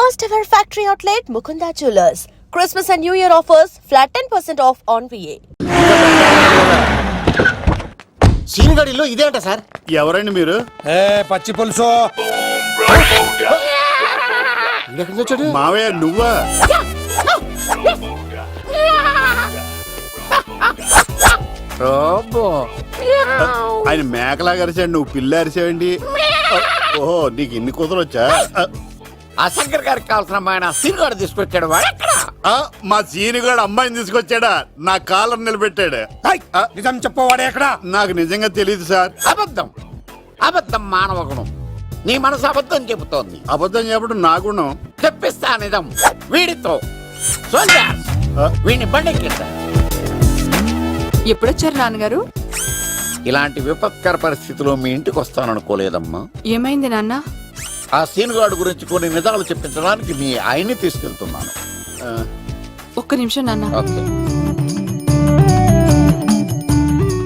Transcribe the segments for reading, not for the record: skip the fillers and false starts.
First ever factory outlet, Mukunda Jewelers. Christmas and New Year offers, flat 10% off on VA. సీనిగడిలో ఇదే అంట sir. ఎవరండి మీరు? పచ్చి పులుసు. మావయ్య నువ్వా? ఆయన మేకలాగా అరిచాడు, నువ్వు పిల్ల అరిచావండి. ఓహో, నీకు ఇన్ని కూతురు వచ్చా? ఆ శంకర్ గారికి కావాల్సిన అమ్మాయి సీనిగాడు తీసుకొచ్చాడు. మా సీనిగాడు అమ్మాయిని తీసుకొచ్చాడా? నా కాలర్ నిలబెట్టాడు. నిజం చెప్పవాడే ఎక్కడ? నాకు నిజంగా తెలియదు సార్. అబద్ధం, అబద్ధం మానవ గుణం. నీ మనసు అబద్ధం చెబుతోంది. అబద్ధం చెప్పడం నా గుణం. తెప్పిస్తా నిజం వీడితో. వీడిని బండెక్కిస్తా. ఎప్పుడొచ్చారు నాన్నగారు? ఇలాంటి విపత్కర పరిస్థితిలో మీ ఇంటికి వస్తాననుకోలేదమ్మా. ఏమైంది నాన్న? ఆ సీనుగాడు గురించి కొన్ని నిజాలు చెప్పించడానికి మీ ఆయన్ని తీసుకెళ్తున్నాను. ఒక్క నిమిషం నాన్న. ఓకే.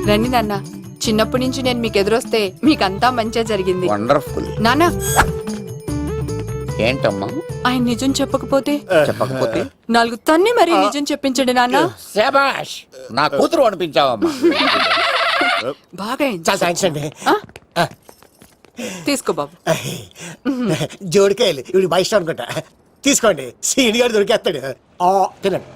రండి నాన్న. చిన్నప్పటి నుంచి నేను మీకు ఎదురొస్తే మీకంతా మంచిగా జరిగింది. వండర్ఫుల్. నాన్న, ఏంటమ్మా? ఆయన నిజం చెప్పకపోతే చెప్పకపోతే 4 తన్ని మరి నిజం చెప్పించండి నాన్న. శభాష్, నా కూతురు అనిపించావమ్మా. బాగా చాలా థ్యాంక్స్ అండి. తీసుకో బాబు. జోడికాయలు ఇవి బయట అనుకుంటా. తీసుకోండి, సీని గారు దొరికేస్తాడు. తినండి.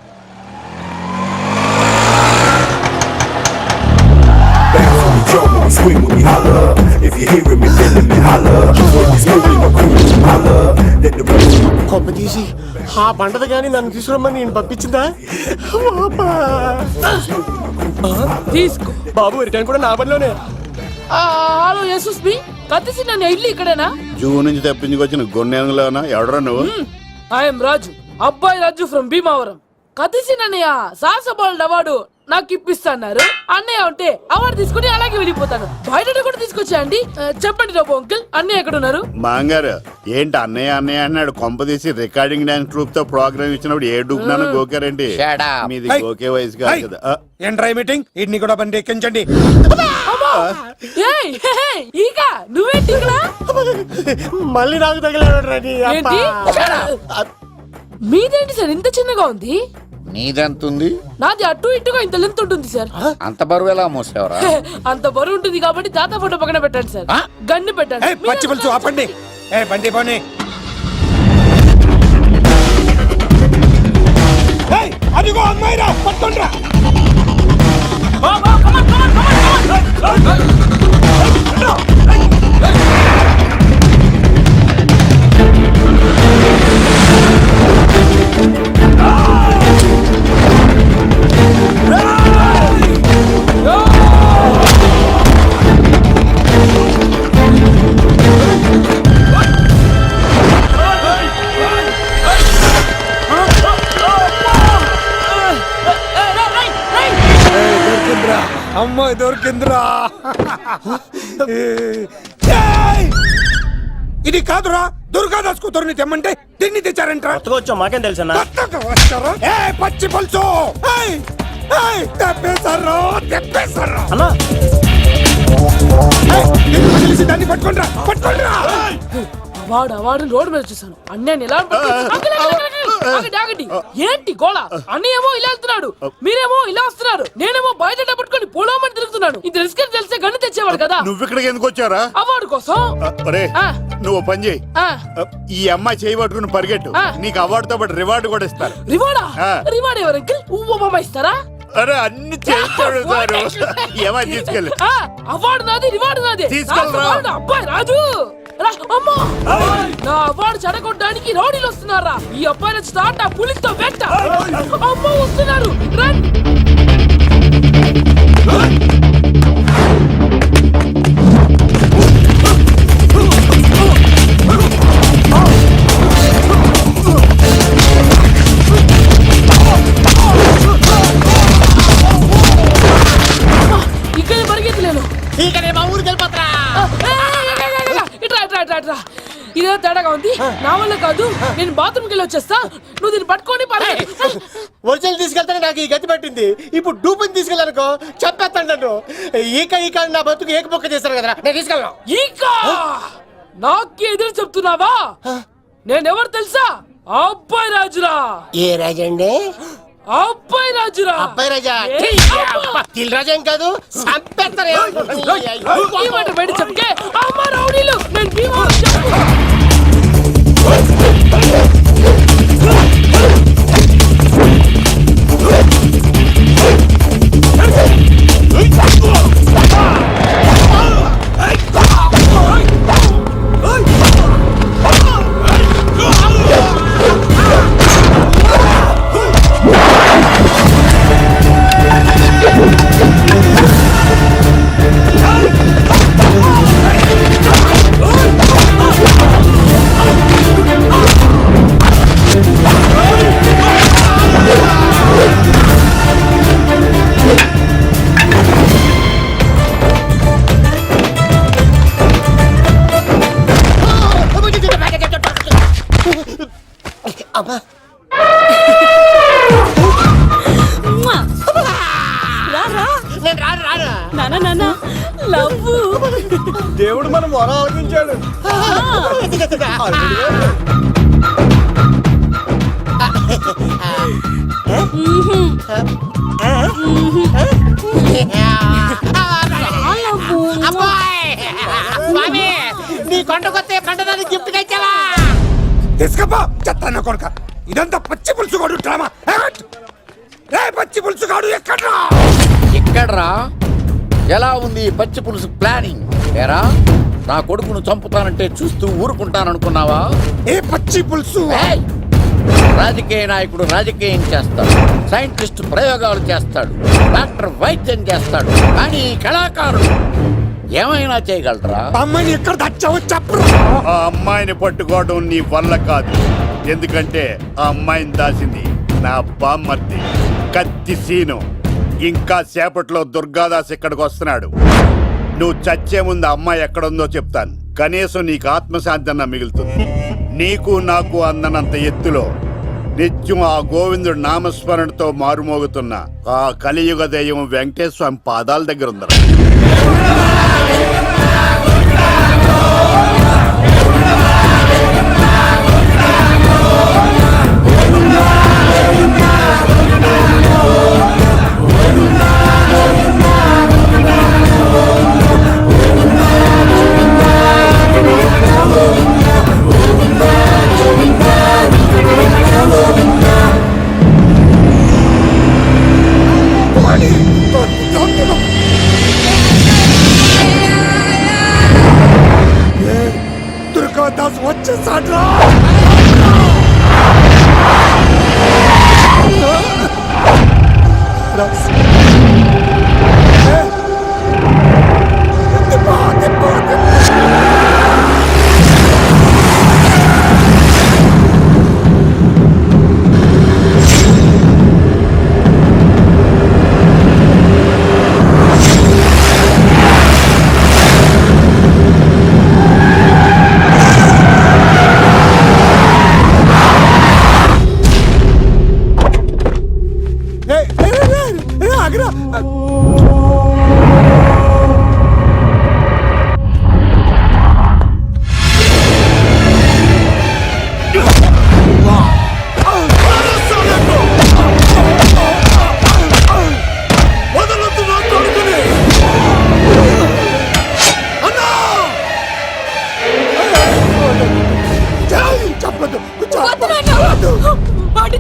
కొమ్మ తీసి ఆ పంటది కానీ నన్ను తీసుకురమ్మని నేను పంపించిందా? తీసుకో బాబు, రిటర్న్ కూడా నా పనిలోనే. హలో యశస్వి, కత్తిసి నన్ను ఇల్లు ఇక్కడేనా? జూ నుంచి తప్పించుకొచ్చిన గొన్నెలోనా? ఎవడరా నువ్వు? ఐఎమ్ రాజు, అబ్బాయి రాజు ఫ్రమ్ భీమావరం. కత్తిసి నన్నయ్య సాహసబాల్ అవార్డు నాకు ఇప్పిస్తున్నారు. అన్నయ్య ఉంటే అవార్డు తీసుకుని అలాగే వెళ్ళిపోతాను. బయట కూడా తీసుకొచ్చా అండి. చెప్పండి రాబు అంకుల్, అన్నయ్య ఎక్కడ ఉన్నారు? మాంగారు ఏంటి అన్నయ్య అన్నయ్య అన్నాడు? కొంప తీసి రికార్డింగ్ డాన్స్ ట్రూప్ తో ప్రోగ్రామ్ ఇచ్చినప్పుడు ఏ డూబ్నాను గోకారండి? మీది గోకే వయసు కాదు కదా. ఏంట్రై మీటింగ్? ఇడ్ని కూడా బండి ఎక్కించండి. ఈక నువ్వేంటి ఇక్కడ? మళ్ళీ నాకు తగిలాడు. ఏంటి? మీదేంటి సార్ ఇంత చిన్నగా ఉంది? నీదెంతుంది? నాది అటు ఇటుగా ఇంత లెంత్ ఉంటుంది సార్. అంత బరువు ఎలా మోసేవరా? అంత బరువు ఉంటుంది కాబట్టి తాత ఫోటో పక్కన పెట్టండి సార్. గన్ను పెట్టండి. పచ్చి పులుసు ఆపండి. బండి పోనీ. అదిగో అమ్మాయిరా, పట్టుకోండిరా. అమ్మాయి దొరికిందిరా. ఇది కాదురా, దుర్గాదాస్ కూతురుని తెమ్మంటే దీన్ని తెచ్చారంట. వచ్చా మాకేం తెలుసా? పచ్చి పులుసు తెప్పేశారు. దాన్ని పట్టుకుంటారా, పట్టుకుంటారా. వాడు రోడ్డు మీద చూసాను. అన్నయ్య ఎలా ఏంటి గోళ? అన్నయ్యేమో ఇలా వెళ్తున్నాడు, మీరేమో ఇలా వస్తున్నారు, నేనేమో బయట పట్టుకొని పోలోమని తిరుగుతున్నాను. ఇది రిస్క్ అని తెలిస్తే గన్ను తెచ్చేవాడు కదా. నువ్వు ఇక్కడికి ఎందుకు వచ్చారా? అవార్డు కోసం. నువ్వు పని చేయి, ఈ అమ్మాయి చేయి పట్టుకుని పరిగెట్టు. నీకు అవార్డుతో పాటు రివార్డు కూడా ఇస్తారు. రివార్డా? రివార్డ్ ఎవరు అంకిల్? ఉమ్మ ఇస్తారా? అరే అన్ని చేస్తాడు సారు. ఏమని తీసుకెళ్ళి అవార్డు నాది, రివార్డు నాది. తీసుకెళ్ళరా. అబ్బాయి రాజు, నా అవార్డు చెడగొట్టడానికి రౌడీలు వస్తున్నారా? ఈ అబ్బాయి స్టార్ట్ ఆ పులితో వెంట. అమ్మ వస్తున్నారు. ఇక్కడ పరిగెత్తలేను. మా ఊరికి వెళ్ళిపోతా. ఇదే తేడాగా ఉంది. నా వల్ల కాదు, నేను బాత్రూమ్కి వెళ్ళి వచ్చేస్తా. నువ్వు దీన్ని పట్టుకొని ఒరిజినల్ తీసుకెళ్తానే నాకు ఈ గతి పట్టింది. ఇప్పుడు డూపుని తీసుకెళ్ళానుకో చెప్పేస్తాను నన్ను. ఈక నా బతుకు ఏకపొక్క చేశారు కదా, నేను తీసుకెళ్ళను. ఈక నాకు ఎదురు చెప్తున్నావా? నేనెవరు తెలుసా? అబ్బాయి రాజురా ఏ రాజండి? అబ్బాయి రాజురా అబ్బాయి రాజా తిల్ రాజా ఏం కాదు చంపేస్తారు. ఈ మాట బయట చెప్తే అమ్మ రౌడీలు నేను భీమవరం చెప్పు. అమ్మా నేను రాను రాను. దేవుడు మనం మొర ఆలకించాడు. స్వామి నీ కొండకొస్తే పంటదానికి గిఫ్ట్ గా ఇచ్చావా? తీసుకపో చెత్త కొడుక. ఇదంతా పచ్చి పులుసుగాడు డ్రామా. పచ్చి పులుసుగాడు ఎక్కడ్రా? ఇక్కడ్రా ఎలా ఉంది ఈ పచ్చి పులుసు ప్లానింగ్? ఏరా నా కొడుకును చంపుతానంటే చూస్తూ ఊరుకుంటాననుకున్నావా? ఏ పచ్చి పులుసు? ఏయ్! రాజకీయ నాయకుడు రాజకీయం చేస్తాడు, సైంటిస్ట్ ప్రయోగాలు చేస్తాడు, డాక్టర్ వైద్యం చేస్తాడు, కానీ ఈ కళాకారుడు ఏమైనా చేయగలరా? అమ్మాయిని ఎక్కడ తెచ్చావో చెప్పరా? ఆ అమ్మాయిని పట్టుకోవడం నీ వల్ల కాదు. ఎందుకంటే ఆ అమ్మాయిని దాసింది నా బామ్మర్ది కత్తి సీను. ఇంకా సేపట్లో దుర్గాదాస్ ఇక్కడికి వస్తున్నాడు. నువ్వు చచ్చే ముందు అమ్మాయి ఎక్కడుందో చెప్తాను. కనీసం నీకు ఆత్మశాంతి అన్న మిగులుతుంది. నీకు నాకు అందనంత ఎత్తులో నిత్యం ఆ గోవిందుడు నామస్మరణతో మారుమోగుతున్న ఆ కలియుగ దైవం వెంకటేశ్వర స్వామి పాదాల దగ్గర ఉందరా. దుర్గాదాస్ వచ్చేసాడ్రా.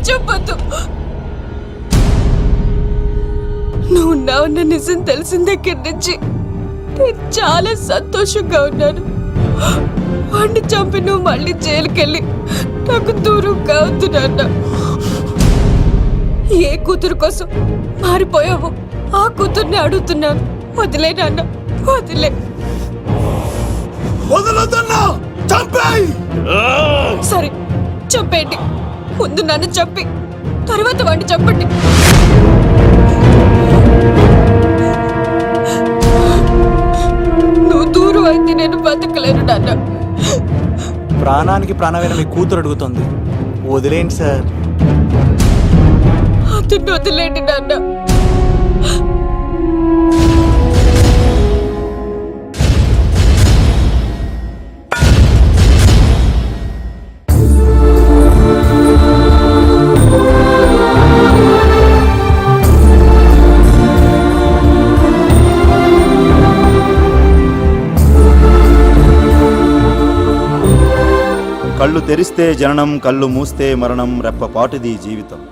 చెప్పొద్దు. నువ్వు ఉన్నావన్న నిజం తెలిసిన దగ్గర నుంచి నేను చాలా సంతోషంగా ఉన్నాను. వాడిని చంపి నువ్వు మళ్ళీ జైలుకెళ్ళి నాకు దూరంగా అవుతున్నా. ఏ కూతురు కోసం మారిపోయావో ఆ కూతుర్ని అడుగుతున్నాను. వదిలే నాన్న, వదిలే. సరే చంపేయండి. ముందు నన్ను చంపి తర్వాత వాడిని చంపండి. నువ్వు దూరం అయితే నేను బతకలేను నాన్న. ప్రాణానికి ప్రాణమైన మీ కూతురు అడుగుతుంది, వదిలేండి సార్. అతన్ని వదిలేండి నాన్న. కళ్ళు తెరిస్తే జననం, కళ్ళు మూస్తే మరణం, రెప్పపాటుది జీవితం.